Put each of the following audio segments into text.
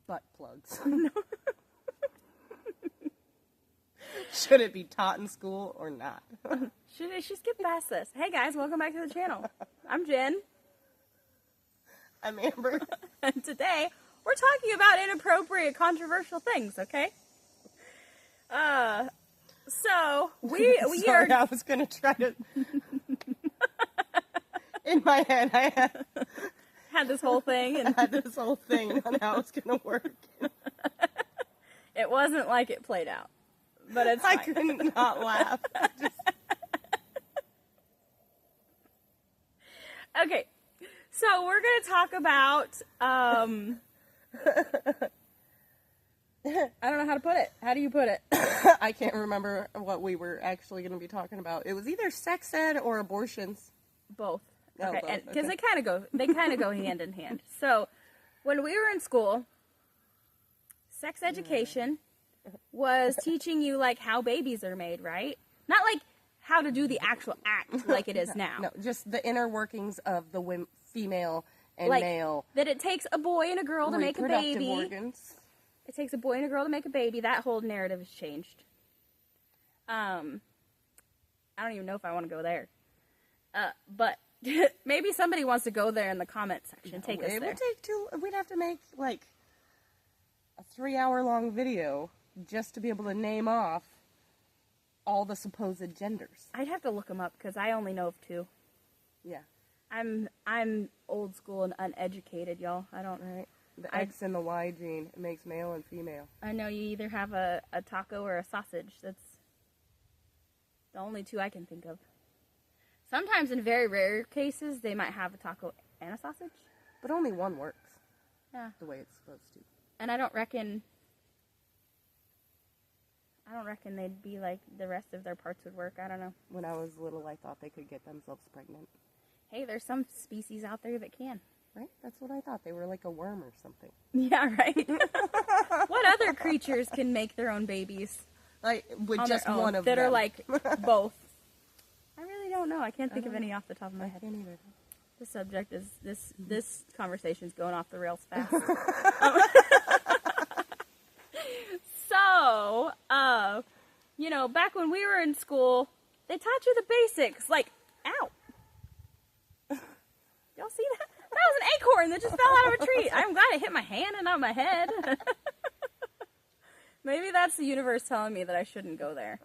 butt plugs. Should it be taught in school or not? Should I just get past this? Hey guys, welcome back to the channel. I'm Jen. I'm Amber. And today, we're talking about inappropriate, controversial things, okay? So, we Sorry, are... I was going to try to... In my head, I had this whole thing. And had this whole thing on how it's going to work. It wasn't like it played out. But it's fine. I couldn't not laugh. Okay, so we're going to talk about, I don't know how to put it. How do you put it? I can't remember what we were actually going to be talking about. It was either sex ed or abortions. Both. Oh, Okay, both. because Okay. they kind of go hand in hand. So, when we were in school, sex education was teaching you, like, how babies are made, right? Not, like, how to do the actual act like it is now. No, just the inner workings of the female and like, male. That it takes a boy and a girl to make a baby. Organs. It takes a boy and a girl to make a baby. That whole narrative has changed. I don't even know if I want to go there. But maybe somebody wants to go there in the comment section. Take us there. It would take we'd have to make, like, a 3-hour-long video just to be able to name off all the supposed genders. I'd have to look them up because I only know of 2. Yeah. I'm old school and uneducated, y'all. I don't. Right. The X and the Y gene, it makes male and female. I know you either have a taco or a sausage. That's the only 2 I can think of. Sometimes, in very rare cases, they might have a taco and a sausage. But only one works. Yeah. The way it's supposed to. And I don't reckon they'd be like the rest of their parts would work. I don't know. When I was little, I thought they could get themselves pregnant. Hey, there's some species out there that can. Right? That's what I thought. They were like a worm or something. Yeah, right? What other creatures can make their own babies? Like, with on just their own, one of that them. are like both. I really don't know. I can't think of any off the top of my head. I can't either. The subject is, this conversation's going off the rails fast. So, you know, back when we were in school, they taught you the basics, like, ow. Y'all see that? That was an acorn that just fell out of a tree. I'm glad it hit my hand and not my head. Maybe that's the universe telling me that I shouldn't go there.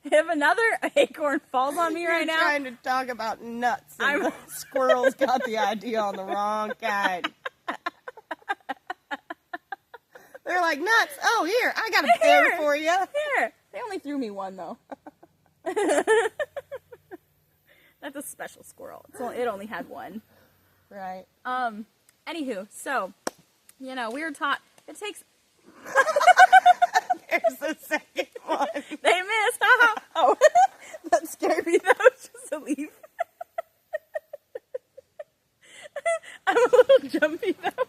If another acorn falls on me right now... You're trying to talk about nuts, and the squirrels got the idea on the wrong kind. They're like, nuts! Oh, here, I got a pair for you. Here! They only threw me one, though. That's a special squirrel. It only had one. Right. Anywho, so, you know, we were taught... It takes... There's the second one. They missed! Oh, that scared me, though. Just a leaf. I'm a little jumpy, though.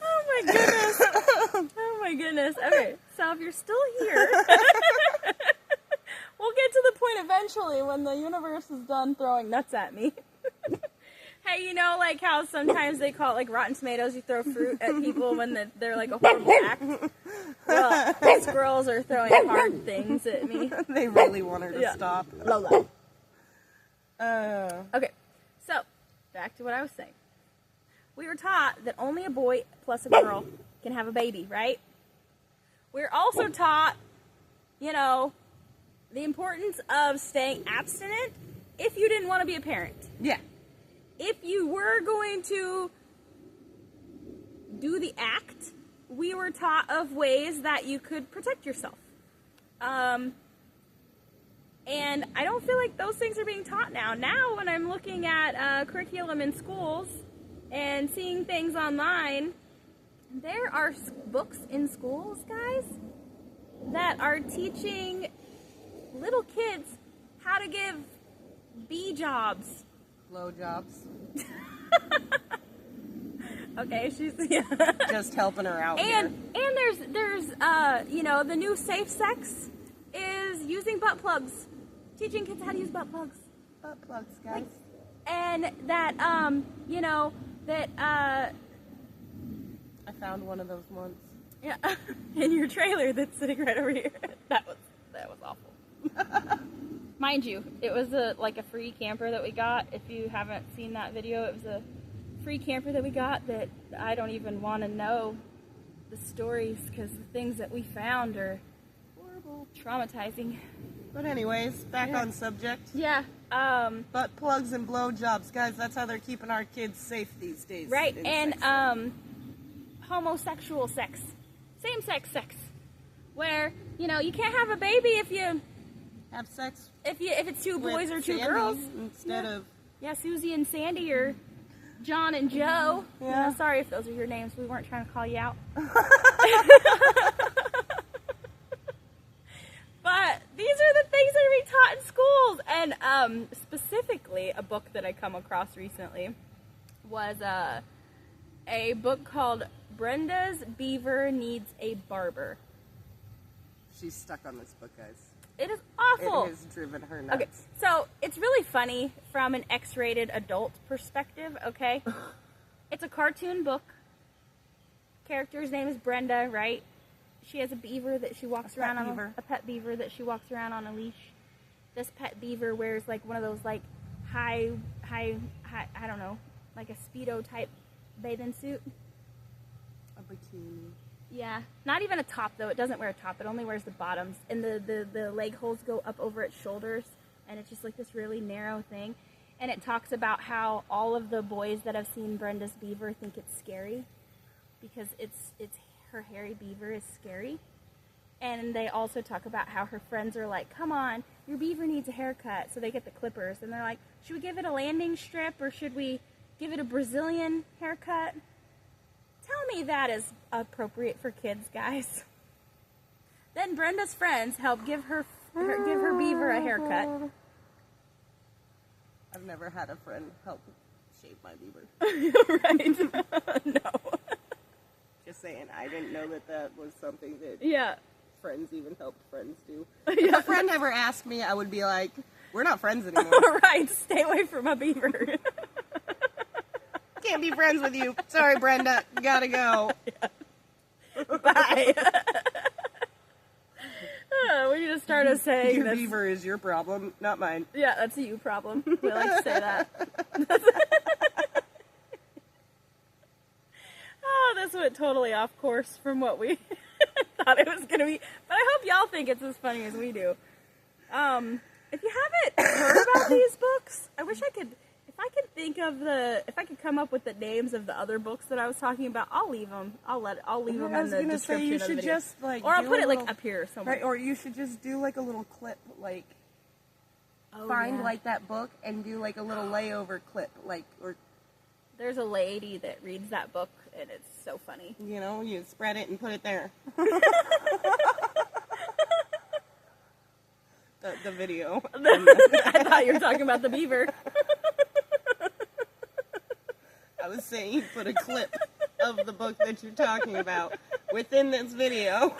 Oh, my goodness. Oh, my goodness. Okay, so if you're still here... We'll get to the point eventually when the universe is done throwing nuts at me. Hey, you know, like how sometimes they call it like rotten tomatoes, you throw fruit at people when they're like a horrible act? Well, the squirrels are throwing hard things at me. They really want her to stop. Lola. Okay, so, back to what I was saying. We were taught that only a boy plus a girl can have a baby, right? We're also taught, you know, the importance of staying abstinent if you didn't want to be a parent. Yeah. If you were going to do the act, we were taught of ways that you could protect yourself. And I don't feel like those things are being taught now. Now, when I'm looking at curriculum in schools and seeing things online, there are books in schools, guys, that are teaching little kids how to give bee jobs. Blow jobs. Okay, she's just helping her out. And there's you know, the new safe sex is using butt plugs, teaching kids how to use butt plugs. Butt plugs, guys. and that, you know, that, I found one of those once. yeah, in your trailer that's sitting right over here. That was awful. Mind you, it was like a free camper that we got. If you haven't seen that video, it was a free camper that we got that I don't even want to know the stories, because the things that we found are horrible, traumatizing. But anyways, back on subject. Yeah. Butt plugs and blowjobs, guys. That's how they're keeping our kids safe these days. Right, and homosexual sex, same-sex sex, where you know you can't have a baby if you have sex. If it's two boys or two Sandy girls instead of Susie and Sandy or John and Joe. Yeah. You know, sorry if those are your names. We weren't trying to call you out. But these are the things that are being taught in schools. And specifically, a book that I come across recently was a book called Brenda's Beaver Needs a Barber. She's stuck on this book, guys. It is awful. It has driven her nuts. Okay, so it's really funny from an X-rated adult perspective, okay? It's a cartoon book. Character's name is Brenda, right? She has a beaver that she walks around on, a pet beaver that she walks around on a leash. This pet beaver wears like one of those like high, I don't know, like a Speedo type bathing suit. A bikini. Yeah, not even a top though. It doesn't wear a top. It only wears the bottoms, and the leg holes go up over its shoulders, and it's just like this really narrow thing. And it talks about how all of the boys that have seen Brenda's beaver think it's scary because it's her hairy beaver is scary. And they also talk about how her friends are like, "Come on, your beaver needs a haircut," so they get the clippers, and they're like, "Should we give it a landing strip or should we give it a Brazilian haircut?" Tell me that is appropriate for kids, guys. Then Brenda's friends help give her beaver a haircut. I've never had a friend help shave my beaver. Right? No. Just saying, I didn't know that was something that friends even helped friends do. If a friend ever asked me, I would be like, "We're not friends anymore." Right, stay away from my beaver. Can't be friends with you. Sorry, Brenda. Gotta go. Bye. We need to start a saying. Your beaver is your problem, not mine. Yeah, that's a you problem. We like to say that. Oh, this went totally off course from what we thought it was going to be. But I hope y'all think it's as funny as we do. If you haven't heard about these books, I wish I could... If I could come up with the names of the other books that I was talking about, I'll leave them. I'll leave them in the description of the video. Just, like, or I'll put it like up here somewhere. Right, or you should just do like a little clip, like like that book and do like a little layover clip, like or. There's a lady that reads that book, and it's so funny. You know, you spread it and put it there. the video. I thought you were talking about the beaver. I was saying you put a clip of the book that you're talking about within this video.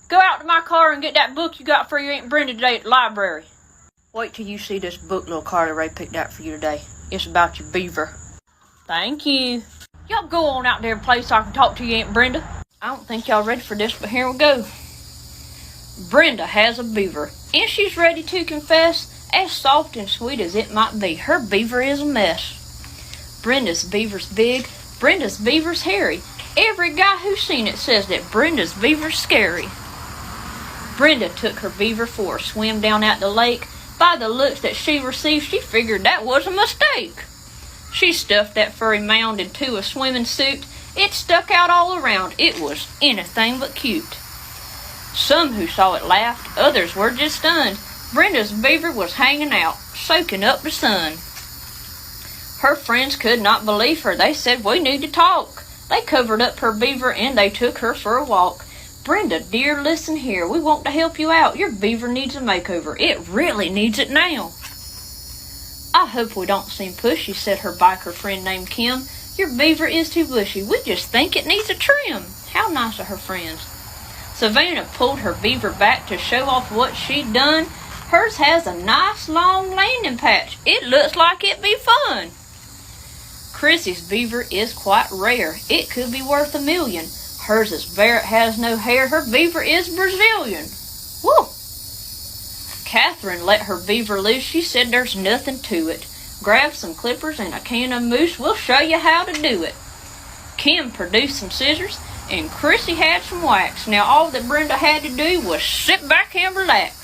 Go out to my car and get that book you got for your Aunt Brenda today at the library. Wait till you see this book little Carly Ray picked out for you today. It's about your beaver. Thank you. Y'all go on out there and play so I can talk to you, Aunt Brenda. I don't think y'all ready for this, but here we go. Brenda has a beaver, and she's ready to confess. As soft and sweet as it might be, her beaver is a mess. Brenda's beaver's big, Brenda's beaver's hairy. Every guy who's seen it says that Brenda's beaver's scary. Brenda took her beaver for a swim down at the lake. By the looks that she received, she figured that was a mistake. She stuffed that furry mound into a swimming suit. It stuck out all around. It was anything but cute. Some who saw it laughed, others were just stunned. Brenda's beaver was hanging out, soaking up the sun. Her friends could not believe her. They said, "We need to talk." They covered up her beaver and they took her for a walk. "Brenda, dear, listen here. We want to help you out. Your beaver needs a makeover. It really needs it now." "I hope we don't seem pushy," said her biker friend named Kim. "Your beaver is too bushy. We just think it needs a trim." How nice of her friends. Savannah pulled her beaver back to show off what she'd done. Hers has a nice long landing patch. It looks like it'd be fun. Chrissy's beaver is quite rare. It could be worth $1 million. Hers is bare, it has no hair. Her beaver is Brazilian. Woo! Catherine let her beaver loose. She said there's nothing to it. Grab some clippers and a can of mousse. We'll show you how to do it. Kim produced some scissors, and Chrissy had some wax. Now all that Brenda had to do was sit back and relax.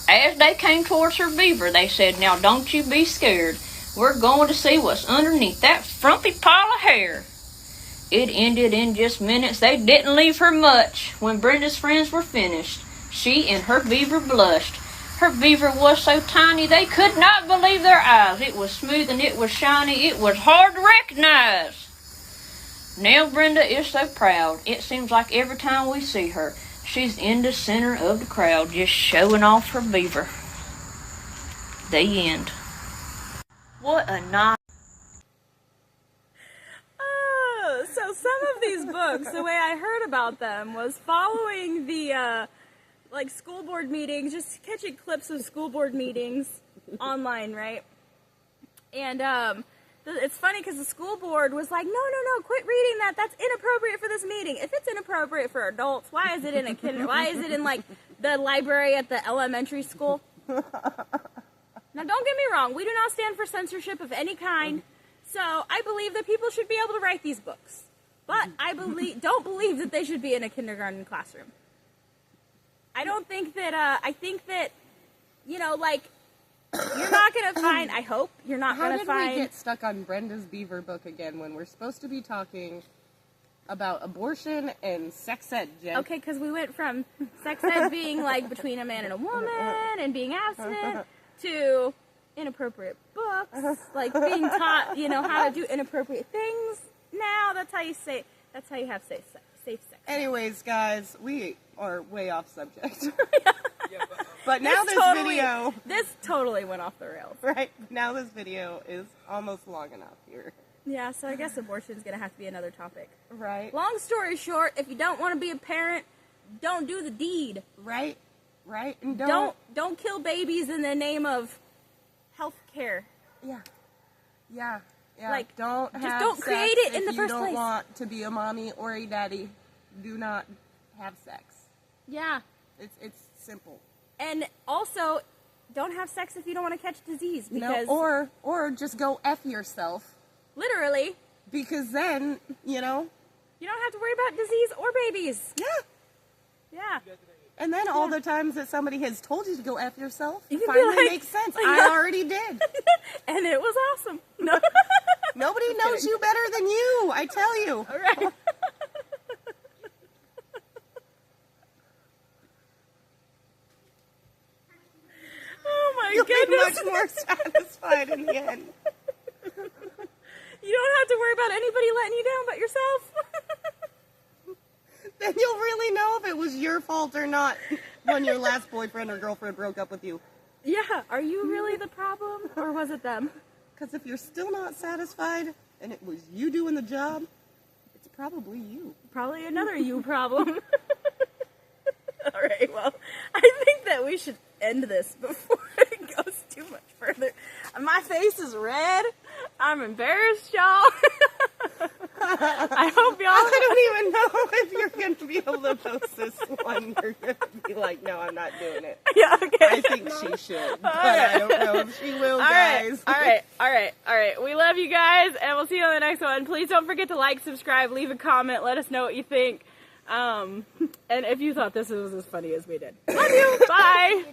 As they came towards her beaver, they said, "Now don't you be scared. We're going to see what's underneath that frumpy pile of hair." It ended in just minutes. They didn't leave her much. When Brenda's friends were finished, she and her beaver blushed. Her beaver was so tiny they could not believe their eyes. It was smooth and it was shiny. It was hard to recognize. Now Brenda is so proud. It seems like every time we see her, she's in the center of the crowd, just showing off her beaver. The end. What a nice... So some of these books, the way I heard about them was following the like school board meetings, just catching clips of school board meetings online, right? And it's funny because the school board was like, no, quit reading that. That's inappropriate for this meeting. If it's inappropriate for adults, why is it in a why is it in like the library at the elementary school? Now, don't get me wrong. We do not stand for censorship of any kind. So I believe that people should be able to write these books. But I don't believe that they should be in a kindergarten classroom. I don't think that, I think that, you know, like, you're not going to find, I hope, you're not going to find... How did we get stuck on Brenda's Beaver book again when we're supposed to be talking about abortion and sex ed, Jen? Okay, because we went from sex ed being, like, between a man and a woman and being abstinent to inappropriate books, like being taught, you know, how to do inappropriate things. Now, that's how you have safe sex. Anyways, guys, we are way off subject. But now this totally went off the rails. Right? Now this video is almost long enough here. Yeah, so I guess abortion is going to have to be another topic. Right. Long story short, if you don't want to be a parent, don't do the deed. Right. And don't kill babies in the name of health care. Yeah. Like, don't create it in the first place. If you don't want to be a mommy or a daddy, do not have sex. Yeah. It's simple. And also, don't have sex if you don't want to catch disease. Because or just go F yourself. Literally. Because then, you know, you don't have to worry about disease or babies. Yeah. And then all the times that somebody has told you to go F yourself, you can finally like, makes sense. I already did. And it was awesome. No. Nobody knows you better than you, I tell you. All right. Oh my You'll goodness. be much more satisfied in the end. You don't have to worry about anybody letting you down but yourself. Then you'll really know if it was your fault or not when your last boyfriend or girlfriend broke up with you. Yeah, are you really the problem, or was it them? Because if you're still not satisfied, and it was you doing the job, it's probably you. Probably another you problem. Alright, well, I think that we should end this before it goes too much further. My face is red. I'm embarrassed, y'all. I hope y'all... I don't even know if you're going to be able to post this one. You're going to be like, no, I'm not doing it. Yeah, okay. I think she should, but I don't know if she will, guys. All right. We love you guys, and we'll see you on the next one. Please don't forget to like, subscribe, leave a comment, let us know what you think. And if you thought this was as funny as we did. Love you. Bye.